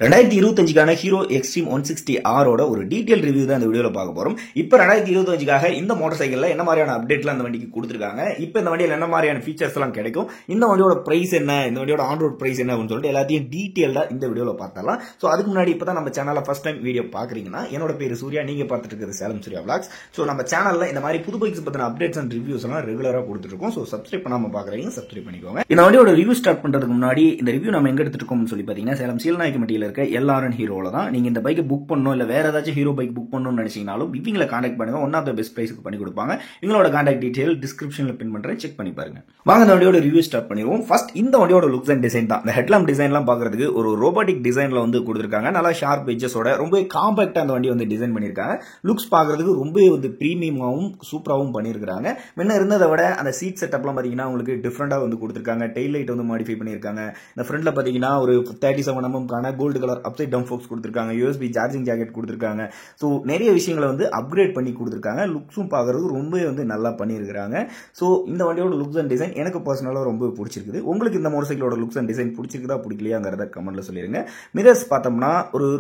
2025க்கான hero extreme 160R ஓட ஒரு detail review தான் இந்த வீடியோல பார்க்க போறோம். இப்போ 2025க்காக இந்த மோட்டார் சைக்கிள்ல என்ன மாதிரியான அப்டேட்லாம் அந்த வண்டிக்கு கொடுத்திருக்காங்க, இப்போ இந்த வண்டியில என்ன மாதிரியான ஃபீச்சர்ஸ் எல்லாம் கிடைக்கும், இந்த வண்டியோட பிரைஸ் என்ன, இந்த வண்டியோட ஆன் ரோட் பிரைஸ் என்ன அப்படின்னு சொல்லிட்டு எல்லாத்தையும் டீடைல்டா இந்த வீடியோல பார்த்தலாம். சோ அதுக்கு முன்னாடி இப்பதான் நம்ம சேனல்ல ஃபர்ஸ்ட் டைம் வீடியோ பாக்குறீங்கன்னா, என்னோட பேரு சூர்யா, நீங்க பார்த்துட்டு இருக்கிறது சேலம் சூர்யா vlogs. சோ நம்ம சேனல்ல இந்த மாதிரி புது பைக்ஸ் பத்தின அப்டேட்ஸ் அண்ட் ரிவ்யூஸ் எல்லாம் ரெகுலரா கொடுத்துட்டு இருக்கோம். சோ சப்ஸ்கிரைப் பண்ணாம பாக்குறீங்க, சப்ஸ்கிரைப் பண்ணிக்கோங்க. இந்த வண்டியோட ரிவ்யூ ஸ்டார்ட் பண்றதுக்கு முன்னாடி இந்த ரிவ்யூ நம்ம எங்க எடுத்துட்டு இருக்கோம்னு சொல்லி பாத்தீங்கன்னா, சேலம் சீலநாயக்க மட்டியில இருக்க LRN ஹீரோல தான். நீங்க இந்த பைக்கை புக் பண்ணணும் இல்ல வேற ஏதாச்சும் ஹீரோ பைக் புக் பண்ணணும்னு நினைச்சீங்கனாலும் இவங்களை கான்டாக்ட் பண்ணுங்க. ஒன் ஆஃப் த பெஸ்ட் பிரைஸ்க்கு பண்ணி கொடுப்பாங்க. இவங்களோட கான்டாக்ட் டீடைல் டிஸ்கிரிப்ஷன்ல பின் பண்றேன், செக் பண்ணி பாருங்க. வாங்க இந்த வண்டியோட ரிவ்யூ ஸ்டார்ட் பண்ணிடுவோம். ஃபர்ஸ்ட் இந்த வண்டியோட லுக்ஸ் அண்ட் டிசைன் தான். இந்த ஹெட்லாம்ப் டிசைன்லாம் பாக்குறதுக்கு ஒரு ரோபோட்டிக் டிசைன்ல வந்து கொடுத்திருக்காங்க. நல்லா ஷார்ப் எட்ஜஸோட ரொம்ப காம்பாக்டா அந்த வண்டி வந்து டிசைன் பண்ணிருக்காங்க. லுக்ஸ் பாக்குறதுக்கு ரொம்ப வந்து பிரீமியமாவும் சூப்பராகவும் பண்ணிருக்காங்க. முன்ன இருந்ததை விட அந்த சீட் செட்டப்லாம் பாத்தீங்கன்னா உங்களுக்கு டிஃபரெண்டா வந்து கொடுத்திருக்காங்க. டெயில் லைட் வந்து மாடிஃபை பண்ணிருக்காங்க. இந்த ஃப்ரண்ட்ல பாத்தீங்கன்னா ஒரு 37 mm கான gold colour upside down forks கொடுத்திருக்காங்க. USB சார்ஜிங் ஜாக்கெட் கொடுத்திருக்காங்க. சோ நிறைய விஷயங்களை வந்து அப்கிரேட் பண்ணி கொடுத்திருக்காங்க. லுக்ஸும் பாக்குறதுக்கு ரொம்ப வந்து நல்லா பண்ணிருக்காங்க. சோ இந்த வண்டியோட லுக்ஸ் அண்ட் டிசைன் எனக்கு பர்சனலா ரொம்ப பிடிச்சிருக்குது. உங்களுக்கு இந்த மோட்டார் சைக்கிளோட லுக்ஸ் அண்ட் டிசைன் பிடிச்சிருக்குதா பிடிக்கலையாங்கிறத கமெண்ட்ல சொல்லிருங்க. மிரர்ஸ் பார்த்தோம்னா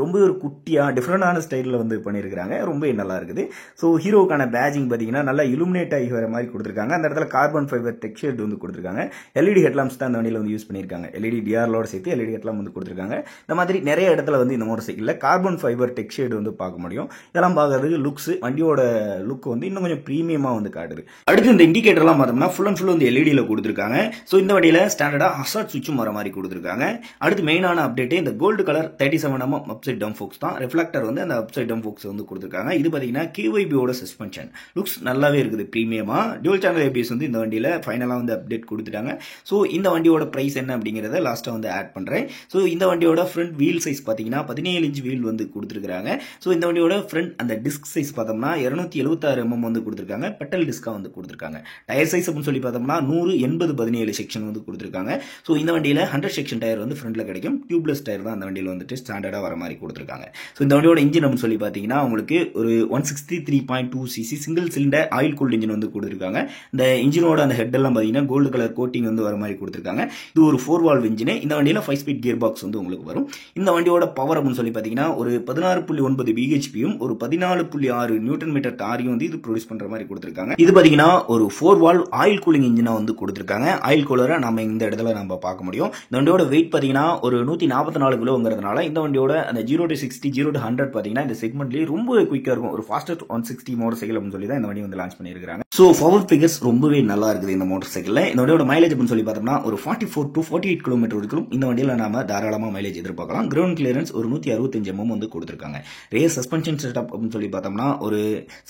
ரொம்ப ஒரு குட்டியா டிஃபரெண்டான ஸ்டைல்ல வந்து பண்ணிருக்காங்க. ரொம்ப நல்லா இருக்குது. சோ ஹீரோக்கான பேஜிங் பாத்தீங்கன்னா நல்லா இலுமினேட் ஆகி வர மாதிரி கொடுத்திருக்காங்க. அந்த இடத்துல கார்பன் ஃபைபர் டெக்ஸ்சர் வந்து கொடுத்திருக்காங்க. LED ஹெட்லாம்ப்ஸ் தான் இந்த வண்டியில வந்து யூஸ் பண்ணிருக்காங்க. LED DRLோட சேர்த்து LED ஹெட்லாம்ப் வந்து கொடுத்திருக்காங்க. இந்த மாதிரி நிறைய இடத்துல வந்து இந்த மோட்டார் சைக்கிள்ல கார்பன் ஃபைபர் டெக்ஸ்சர் வந்து பார்க்க முடியும். இதெல்லாம் பார்க்கறதுக்கு லுக்ஸ் வண்டியோட லுக் வந்து இன்னும் கொஞ்சம் பிரீமியமா வந்து காட்டுது. அடுத்து இந்த இண்டிகேட்டர்லாம் பார்த்தோம்னா ஃபுல் அண்ட் ஃபுல் வந்து LEDல கொடுத்திருக்காங்க. சோ இந்த வண்டியில ஸ்டாண்டர்டா ஹசார்ட் சுவிட்சும் வர மாதிரி கொடுத்திருக்காங்க. அடுத்து மெயினான அப்டேட் இந்த gold colour 37 mm upside down forks தான். ரிஃப்ளெக்டர் வந்து அந்த அப்சைட் டவுன் ஃபோக்ஸ் வந்து கொடுத்திருக்காங்க. இது பாத்தீங்கன்னா KYB ஓட சஸ்பென்ஷன் லுக்ஸ் நல்லாவே இருக்குது பிரீமியமா. டியூல் சேனல் ABS வந்து இந்த வண்டியில ஃபைனலா வந்து அப்டேட் கொடுத்துட்டாங்க. சோ இந்த வண்டியோட பிரைஸ் என்ன அப்படிங்கறத லாஸ்டா வந்து ஆட் பண்றேன். சோ இந்த வண்டியோட ஃப்ரண்ட் வீல் சைஸ் பாத்தீங்கன்னா 17 இன்ச் வீல் வந்து கொடுத்திருக்காங்க. சோ இந்த வண்டியோட ஃப்ரண்ட் அந்த டிஸ்க் சைஸ் பார்த்தோம்னா 276 mm வந்து கொடுத்திருக்காங்க. பெட்டல் டிஸ்கா வந்து கொடுத்திருக்காங்க. டயர் சைஸ் அப்படின்னு சொல்லி பார்த்தோம்னா 100 80 17 செக்ஷன் வந்து கொடுத்திருக்காங்க. சோ இந்த வண்டியில 100 செக்ஷன் டயர் வந்து ஃப்ரண்ட்ல கிடைக்கும். டியூப்லெஸ் டயர் தான் அந்த வண்டியில வந்துட்டு ஸ்டாண்டர்டா வர மாதிரி கொடுத்திருக்காங்க. சோ இந்த வண்டியோட இன்ஜின் அப்படின்னு சொல்லி பாத்தீங்கன்னா உங்களுக்கு ஒரு 163.2 cc single cylinder oil cooled engine வந்து கொடுத்திருக்காங்க. இந்த இன்ஜினோட அந்த ஹெட் எல்லாம் பாத்தீங்கன்னா கோல்டு கலர் கோட்டிங் வந்து வர மாதிரி கொடுத்திருக்காங்க. இது ஒரு 4 வால்வ் இன்ஜின். இந்த வண்டியில 5 ஸ்பீட் கியர் பாக்ஸ் வந்து உங்களுக்கு வரும். இந்த வண்டியோட பவர் அப்படின்னு சொல்லி பாத்தீங்கன்னா ஒரு 16.9 bhp-யும் ஒரு 14.6 நியூட்டன் மீட்டர் டாரியும் வந்து இது ப்ரொடியூஸ் பண்ற மாதிரி கொடுத்திருக்காங்க. இது பாத்தீங்கன்னா ஒரு 4 வால்வ் ஆயில் கூலிங் இன்ஜினா வந்து கொடுத்திருக்காங்க. ஆயில் கூலரை நம்ம இந்த இடத்துல நம்ம பார்க்க முடியும். இந்த வண்டியோட வெயிட் பாத்தீங்கன்னா ஒரு 144 கிலோங்கிறதுனால இந்த வண்டியோட அந்த 0 to 60 0 to 100 பாத்தீங்கன்னா இந்த செக்மெண்ட்லயே ரொம்ப குயிக்கா இருக்கும். ஒரு ஃபாஸ்டஸ்ட் 160 மோட்டார் சைக்கிள் அப்படின்னு சொல்லி தான் இந்த வண்டி வந்து லான்ச் பண்ணிருக்காங்க. சோ பவர் ஃபிகர்ஸ் ரொம்பவே நல்லா இருக்குது இந்த மோட்டார் சைக்கிள்ல. இந்த வண்டியோட மைலேஜ் அப்படின்னு சொல்லி பார்த்தோம்னா ஒரு 44 to 48 கிலோமீட்டர் வரைக்கும் இந்த வண்டியில நாம தாராளமா மைலேஜ் எதிர்பார்க்கலாம். கிரவுண்ட் கிளியரன்ஸ் ஒரு 165 mm வந்து கொடுத்திருக்காங்க. ரேர் சஸ்பென்ஷன் செட்டப் அப்படின்னு சொல்லி பார்த்தோம்னா ஒரு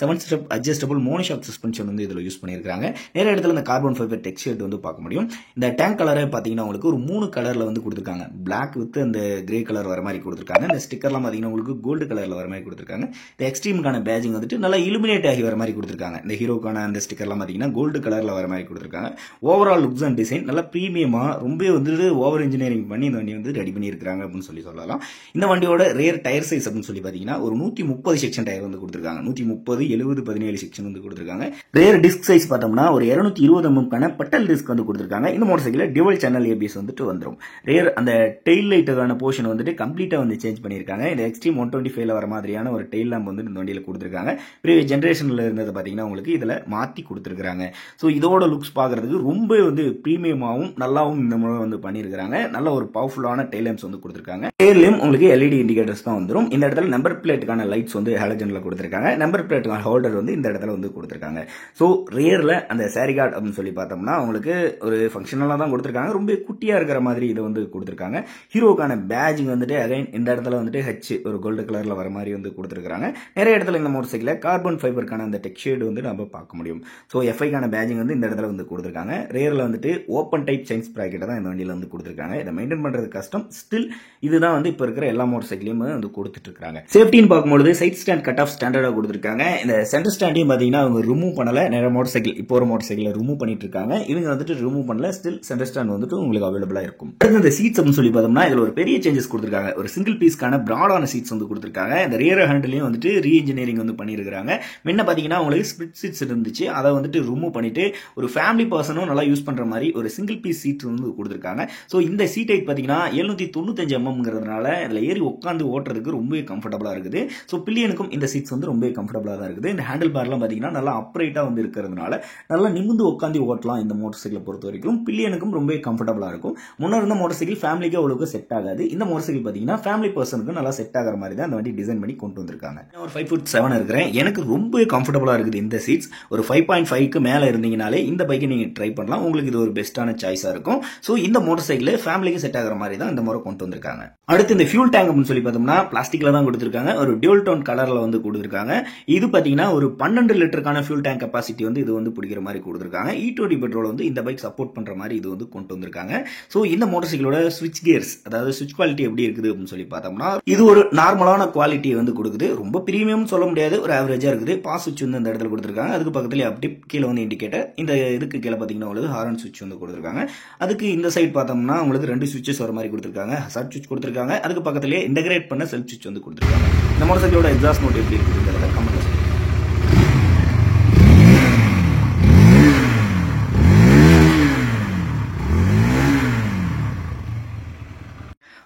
7 ஸ்டெப் அட்ஜஸ்டபிள் மோனோஷாக் சஸ்பென்ஷன் வந்து இதுல யூஸ் பண்ணிருக்காங்க. நிறைய இடத்துல இந்த கார்பன் ஃபைபர் டெக்ஸ்சர் வந்து பார்க்க முடியும். இந்த டேங்க் கலரை பாத்தீங்கன்னா உங்களுக்கு ஒரு 3 கலர்ல வந்து கொடுத்திருக்காங்க. Black வித் அந்த கிரே கலர் வர மாதிரி கொடுத்திருக்காங்க. இந்த ஸ்டிக்கர்லாம் பாத்தீங்கன்னா உங்களுக்கு கோல்டு கலர்ல வர மாதிரி கொடுத்திருக்காங்க. இந்த எக்ஸ்ட்ரீம்கான பேஜிங் வந்துட்டு நல்லா இலுமினேட் ஆகி வர மாதிரி கொடுத்திருக்காங்க. இந்த ஹீரோக்கான அந்த ஸ்டிக்கர்லாம் பாத்தீங்கன்னா கோல்டு கலர்ல வர மாதிரி கொடுத்திருக்காங்க. ஓவரால் லுக்ஸ் அண்ட் டிசைன் நல்லா பிரீமியமா ரொம்ப வந்து ஓவர் இன்ஜினியரிங் பண்ணி இந்த வண்டி வந்து ரெடி பண்ணியிருக்காங்க அப்படின்னு சொல்லலாம். இந்த வண்டியோட ரேர் டயர் சைஸ் அப்படின்னு சொல்லி பாத்தீங்கன்னா ஒரு 130 செக்ஷன் டயர் வந்து கொடுத்திருக்காங்க. 130 70 17 செக்ஷன் வந்து கொடுத்திருக்காங்க. ரேர் டிஸ்க் சைஸ் பார்த்தோம்னா ஒரு 220 mm கான பெட்டல் டிஸ்க் வந்து கொடுத்திருக்காங்க. இந்த motor cycle dual channel ABS வந்துட்டு வந்துரும். ரேர் அந்த டெயில் லைட்டுக்கான போர்ஷன் வந்துட்டு கம்ப்ளீட்டா வந்து சேஞ்ச் பண்ணிருக்காங்க. இந்த எக்ஸ்ட்ரீம் 125ல வர மாதிரியான ஒரு டெயில் லேம்ப் வந்து இந்த வண்டியில கொடுத்திருக்காங்க. ப்ரீவியஸ் ஜெனரேஷன்ல இருந்தது பாத்தீங்கன்னா உங்களுக்கு இதுல மாத்தி கொடுத்திருக்காங்க. சோ இதோட லுக்ஸ் பாக்குறதுக்கு ரொம்ப வந்து பிரீமியமாவும் நல்லாவும் இந்த முறை வந்து பண்ணிருக்காங்க. நல்ல ஒரு பவர்ஃபுல்லான டெயில் லேம்ப்ஸ் வந்து கொடுத்திருக்காங்க. டெயிலையும் உங்களுக்கு LED இண்டிகேட்டர்ஸ் தான் வந்துரும். இந்த இடத்துல நம்பர் பிளேட்டுக்கான லைட்ஸ் வந்து ஹாலஜன்ல கொடுத்திருக்காங்க. நம்பர் பிளேட்டுக்கான ஹோல்டர் வந்து இந்த இடத்துல வந்து கொடுத்திருக்காங்க. சோ ரியர்ல அந்த சாரி கார்டு அப்படின்னு சொல்லி பார்த்தோம்னா உங்களுக்கு ஒரு ஃபங்க்ஷனலா தான் கொடுத்திருக்காங்க. ரொம்ப குட்டியா இருக்கிற மாதிரி இதை வந்து கொடுத்திருக்காங்க. ஹீரோக்கான பேஜிங் வந்துட்டு அகைன் இந்த இடத்துல வந்துட்டு H ஒரு கோல்டு கலர்ல வர மாதிரி வந்து கொடுத்திருக்காங்க. நிறைய இடத்துல இந்த மோட்டார் சைக்கிள்ல கார்பன் ஃபைபருக்கான அந்த டெக்ஸ்சர் வந்து நம்ம பார்க்க முடியும். சோ FI-கான பேஜிங் வந்து இந்த இடத்துல வந்து கொடுத்திருக்காங்க. ரியர்ல வந்துட்டு ஓபன் டைப் சைன்ஸ் பிராக்கெட் தான் இந்த வண்டியில வந்து கொடுத்திருக்காங்க. இதை மெயின்டைன் பண்றது கஷ்டம். ஸ்டில் இதுதான் வந்து இப்ப இருக்கிற எல்லா மோட்டார் சைக்கிளையும் வந்து கொடுத்துட்டு இருக்காங்க. சேஃப்டின்னு பார்க்கும்போது சைட் ஸ்டாண்ட் கட் ஆஃப் ஸ்டாண்டர்டா கொடுத்திருக்காங்க. இந்த சென்டர் ஸ்டாண்டையும் பாத்தீங்கன்னா அவங்க ரிமூவ் பண்ணல. நிறைய மோட்டார் சைக்கிள் இப்போ ஒரு மோட்டார் சைக்கிள் ரிமூவ் பண்ணிட்டு இருக்காங்க. இவங்க வந்துட்டு ரிமூவ் பண்ணல. ஸ்டில் சென்டர் ஸ்டாண்ட் வந்துட்டு உங்களுக்கு அவைலபிளா இருக்கும். அடுத்து இந்த சீட்ஸ் அப்படின்னு சொல்லி பார்த்தோம்னா இதுல ஒரு பெரிய சேஞ்சஸ் கொடுத்திருக்காங்க. ஒரு சிங்கிள் பீஸ்க்கான பிராடான சீட்ஸ் வந்து கொடுத்திருக்காங்க. இந்த ரியர் ஹேண்டிலையும் வந்துட்டு ரீ இன்ஜினியரிங் வந்து பண்ணிருக்காங்க. முன்ன பாத்தீங்கன்னா உங்களுக்கு ஸ்பிளிட் சீட்ஸ் இருந்துச்சு. இருந்துச்சு. அதை வந்துட்டு ரிமூவ் பண்ணிட்டு ஒரு ஃபேமிலி பர்சனும் நல்லா யூஸ் பண்ற மாதிரி ஒரு சிங்கிள் பீஸ் சீட் வந்து கொடுத்துருக்காங்க. ஸோ இந்த சீட் ஹைட் பார்த்தீங்கன்னா 795 mmங்கிறதுனால இதில் ஏறி உட்காந்து ஓட்டுறதுக்கு ரொம்பவே கம்ஃபர்டபுளாக இருக்குது. ஸோ பில்லியனுக்கும் இந்த சீட்ஸ் வந்து ரொம்பவே கம்ஃபர்டபுளாக தான் இருக்குது. இந்த ஹேண்டில் பார்லாம் பார்த்தீங்கன்னா நல்லா அப்ரைட்டாக வந்து இருக்கிறதுனால நல்லா நிமிந்து உட்காந்து ஓட்டலாம். இந்த மோட்டர் சைக்கிளை பொறுத்த வரைக்கும் பில்லியனுக்கும் ரொம்பவே கம்ஃபர்டபுளாக இருக்கும். முன்னாடி இருந்த மோட்டர் சைக்கிள் ஃபேமிலிக்கு அவ்வளவுக்கு செட் ஆகாது. இந்த மோட்டர் சைக்கிள் பார்த்தீங்கன்னா ஃபேமிலி பர்சனுக்கு நல்லா செட் ஆகிற மாதிரி தான் அந்த வண்டி டிசைன் பண்ணி கொண்டு வந்திருக்காங்க. ஒரு 5'7" இருக்கிறேன். எனக்கு ரொம்ப கம்ஃபர்டபுளாக இருக்குது இந்த சீட்ஸ். ஒரு 5.5க்கு மேலே இருந்தீங்கனாலே இந்த பைக்கை நீங்கள் ட்ரை பண்ணலாம். உங்களுக்கு இது ஒரு பெஸ்ட்டான சாய்ஸாக இருக்கும். ஸோ இந்த மோட்டர் சைக்கிள் ஃபேமிலிக்கு செட் ஆகிற மாதிரி தான் இந்த முறை கொண்டு வந்திருக்காங்க. அடுத்து இந்த ஃபியூல் டேங்க் அப்படின்னு சொல்லி பார்த்தோம்னா பிளாஸ்டிக்ல தான் கொடுத்துருக்காங்க. ஒரு டியூல் டோன் கலர்ல வந்து கொடுத்துருக்காங்க. இது பார்த்தீங்கன்னா ஒரு 12 லிட்டருக்கான ஃபியூல் டேங்க் கெப்பாசிட்டி வந்து இது வந்து பிடிக்கிற மாதிரி கொடுத்துருக்காங்க. E20 பெட்ரோல் வந்து இந்த பைக் சப்போர்ட் பண்ற மாதிரி இது வந்து கொண்டு வந்திருக்காங்க. ஸோ இந்த மோட்டர் சைக்கிளோட ஸ்விட்ச் கியர்ஸ், அதாவது ஸ்விட்ச் குவாலிட்டி எப்படி இருக்குது அப்படின்னு சொல்லி பார்த்தோம்னா இது ஒரு நார்மலான குவாலிட்டி வந்து கொடுக்குது. ரொம்ப பிரீமியம் சொல்ல முடியாது, ஒரு ஆவரேஜா இருக்குது. பாஸ் சுவிட்ச் வந்து இந்த இடத்துல கொடுத்துருக்காங்க. அதுக்கு பக்கத்துல அப்படி கீழே வந்து இண்டிகேட்டர், இந்த இதுக்கு கீழே பார்த்தீங்கன்னா உங்களுக்கு ஹாரன் சுவிட்ச் வந்து கொடுத்துருக்காங்க. அதுக்கு இந்த சைடு பார்த்தோம்னா உங்களுக்கு 2 சுவிட்சஸ் வர மாதிரி கொடுத்துருக்காங்க. ஹசார்ட் சுவிட்ச் கொடுத்துருக்காங்க. அதுக்கு பக்கத்திலே இன்டகிரேட் பண்ண செல்ஃப் சுவிட்ச் வந்து கொடுத்துருக்காங்க. இந்த மோட்டர் சைக்கிளோட எக்ஸாஸ்ட் நோட் எப்படி இருக்குங்கிறத கமெண்ட் பண்ணுங்க.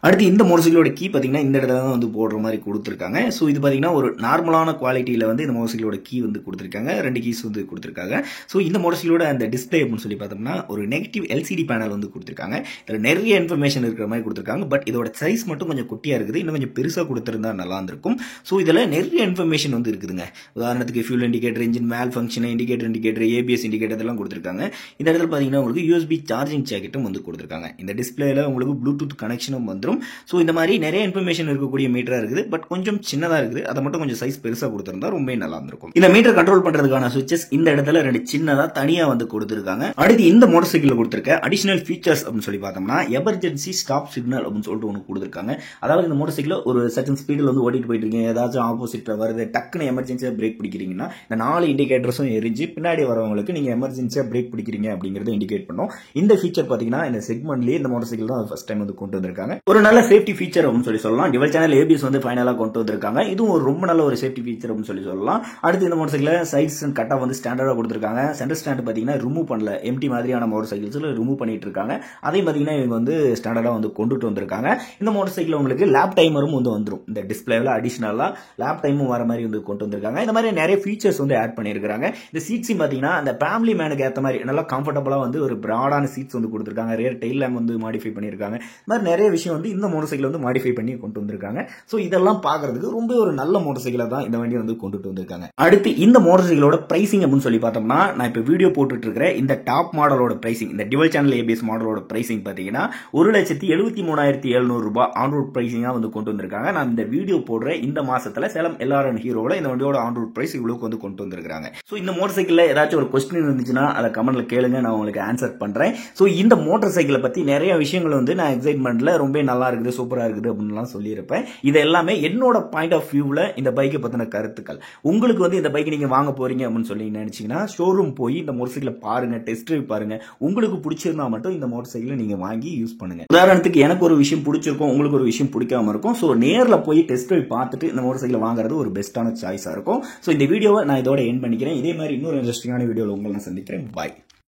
அடுத்து இந்த மோட்டர் சைக்கிளோட கீ பார்த்தீங்கன்னா இந்த இடத்துல தான் வந்து போடுற மாதிரி கொடுத்துருக்காங்க. ஸோ இது பார்த்தீங்கன்னா ஒரு நார்மலான குவாலிட்டியில் வந்து இந்த மோட்டர் சைக்கிளோட கீ வந்து கொடுத்துருக்காங்க. 2 கீஸ் வந்து கொடுத்துருக்காங்க. ஸோ இந்த மோட்டர் சைக்கிளோட அந்த டிஸ்பிளே அப்படின்னு சொல்லி பார்த்தோம்னா ஒரு நெகட்டிவ் LCD பேனல் வந்து கொடுத்துருக்காங்க. இதில் நிறைய இன்ஃபர்மேஷன் இருக்கிற மாதிரி கொடுத்துருக்காங்க. பட் இதோட சைஸ் மட்டும் கொஞ்சம் குட்டியாக இருக்குது. இன்னும் கொஞ்சம் பெருசாக கொடுத்துருந்தா நல்லா இருந்திருக்கும். ஸோ இதில் நிறைய இன்ஃபர்மேஷன் வந்து இருக்குதுங்க. உதாரணத்துக்கு ஃபியூல் இண்டிகேட்டர், இன்ஜின் மேல் ஃபங்க்ஷன், இண்டிகேட்டர், ABS இண்டிகேட்டர் இதெல்லாம் கொடுத்துருக்காங்க. இந்த இடத்துல பார்த்தீங்கன்னா உங்களுக்கு USB சார்ஜிங் ஜாக்கெட்டும் வந்து கொடுத்துருக்காங்க. இந்த டிஸ்பிளேல உங்களுக்கு ப்ளூடூத் கனெக்ஷனும் வந்துடும். ஸோ இந்த மாதிரி நிறைய இன்ஃபர்மேஷன் இருக்கக்கூடிய மீட்டரா இருக்குது. பட் கொஞ்சம் சின்னதா இருக்குது. அதை மட்டும் கொஞ்சம் சைஸ் பெருசா கொடுத்திருந்தா ரொம்ப நல்லா இருந்திருக்கும். இந்த மீட்டர் கண்ட்ரோல் பண்றதுக்கான சுவிட்சஸ் இந்த இடத்துல 2 சின்னதா தனியா வந்து கொடுத்திருக்காங்க. அடுத்து இந்த மோட்டார் சைக்கிள் கொடுத்திருக்க அடிஷனல் ஃபீச்சர்ஸ் அப்படின்னு சொல்லி பார்த்தோம்னா எமர்ஜென்சி ஸ்டாப் சிக்னல் அப்படின்னு சொல்லிட்டு ஒன்று கொடுத்திருக்காங்க. அதாவது இந்த மோட்டார் சைக்கிள் ஒரு சர்டன் ஸ்பீடில் வந்து ஓட்டிட்டு போயிட்டு இருக்கீங்க, ஏதாச்சும் ஆப்போசிட்ல வருது, டக்குன்னு எமர்ஜென்சியா பிரேக் பிடிக்கிறீங்கன்னா இந்த 4 இண்டிகேட்டர்ஸும் எரிஞ்சு பின்னாடி வரவங்களுக்கு நீங்க எமர்ஜென்சியா பிரேக் பிடிக்கிறீங்க அப்படிங்கறத இண்டிகேட் பண்ணும். இந்த ஃபீச்சர் பாத்தீங்கன்னா இந்த செக்மெண்ட்லயே இந்த மோட்டார் சைக்கிள் தான் ஃபர்ஸ்ட் டைம் வந்து கொண்டு வந்திருக்காங்க. ஒரு நல்ல சேஃப்டி ஃபீச்சர் அப்படின்னு சொல்லி சொல்லலாம். டிவல் சேனல் ABS வந்து ஃபைனலா கொண்டு வந்திருக்காங்க. இதுவும் ஒரு ரொம்ப நல்ல ஒரு சேஃப்டி ஃபீச்சர் அப்படின்னு சொல்லி சொல்லலாம். அடுத்து இந்த மோட்டார் சைக்கிள் சைட்ஸ் அண்ட் கட்டா வந்து ஸ்டாண்டர்டா கொடுத்திருக்காங்க. சென்டர் ஸ்டாண்ட் பாத்தீங்கன்னா ரிமூவ் பண்ணல, எம்டி மாதிரியான மோட்டார் சைக்கிள்ஸ்ல ரிமூவ் பண்ணிட்டு இருக்காங்க. அதே பாத்தீங்கன்னா இவங்க வந்து ஸ்டாண்டர்டா வந்து கொண்டுட்டு வந்திருக்காங்க. இந்த மோட்டார் சைக்கிள் உங்களுக்கு லேப் டைமரும் வந்து வந்துரும். இந்த டிஸ்பிளேல அடிஷனலா லேப் டைமும் வர மாதிரி வந்து கொண்டு வந்திருக்காங்க. இந்த மாதிரி நிறைய ஃபீச்சர்ஸ் வந்து ஆட் பண்ணிருக்காங்க. இந்த சீட்ஸும் பாத்தீங்கன்னா அந்த ஃபேமிலி மேனுக்கு ஏற்ற மாதிரி நல்லா கம்ஃபர்டபுளா வந்து ஒரு பிராடான சீட்ஸ் வந்து கொடுத்திருக்காங்க. ரியர் டெயில் லேம்ப் வந்து மாடிஃபை பண்ணிருக்காங்க. இந்த மாதிரி நிறைய விஷயம் வந்து இந்த மோட்டார் சைக்கிள் வந்து மாடிஃபை பண்ணி கொண்டு வந்திருக்காங்க. சோ இதெல்லாம் பாக்குறதுக்கு ரொம்ப ஒரு நல்ல மோட்டார் சைக்கிளா தான் இந்த வண்டி வந்து கொண்டுட்டு வந்திருக்காங்க. அடுத்து இந்த மோட்டார் சைக்கிளோட பிரைசிங் அப்படின்னு சொல்லி பார்த்தோம்னா நான் இப்ப வீடியோ போட்டுட்டு இருக்கிறேன் இந்த டாப் மாடலோட பிரைசிங், இந்த டிவல் சேனல் ABS மாடலோட பிரைசிங் பாத்தீங்கன்னா 1,73,700 ரூபாய் ஆன் ரோட் பிரைசிங்கா வந்து கொண்டு வந்திருக்காங்க. நான் இந்த வீடியோ போடுற இந்த மாசத்துல சேலம் LRN ஹீரோல இந்த வண்டியோட ஆன் ரோட் பிரைஸ் இவ்வளவுக்கு வந்து கொண்டு வந்திருக்காங்க. சோ இந்த மோட்டார் சைக்கிள்ல ஏதாச்சும் ஒரு கொஸ்டின் இருந்துச்சுன்னா அதை கமெண்ட்ல கேளுங்க, நான் உங்களுக்கு ஆன்சர் பண்றேன். சோ இந்த மோட்டார் சைக்கிளை பத்தி நிறைய விஷயங்கள் வந்து நான் எக்ஸைட்மெண்ட்ல ரொம்ப நல்லா இருக்குது, சூப்பரா இருக்குது அப்படின்னு சொல்லியிருப்பேன். இது எல்லாமே என்னோட பாயிண்ட் ஆஃப் வியூல இந்த பைக்கை பத்தின கருத்துக்கள். உங்களுக்கு வந்து இந்த பைக் நீங்க வாங்க போறீங்க அப்படின்னு சொல்லி நினைச்சீங்கன்னா ஷோரூம் போய் இந்த மோட்டார் சைக்கிளை பாருங்க, டெஸ்ட் டிரைவ் பாருங்க. உங்களுக்கு பிடிச்சிருந்தா மட்டும் இந்த மோட்டார் சைக்கிளை நீங்க வாங்கி யூஸ் பண்ணுங்க. உதாரணத்துக்கு எனக்கு ஒரு விஷயம் பிடிச்சிருக்கும், உங்களுக்கு ஒரு விஷயம் பிடிக்காம இருக்கும். சோ நேர்ல போய் டெஸ்ட் டிரைவ் பார்த்துட்டு இந்த மோட்டார் சைக்கிளை வாங்குறது ஒரு பெஸ்டான சாய்ஸா இருக்கும். சோ இந்த வீடியோவை நான் இதோட எண்ட் பண்ணிக்கிறேன். இதே மாதிரி இன்னொரு இன்ட்ரெஸ்டிங்கான வீடியோல உங்களை நான் சந்திக்கிறேன். பாய்.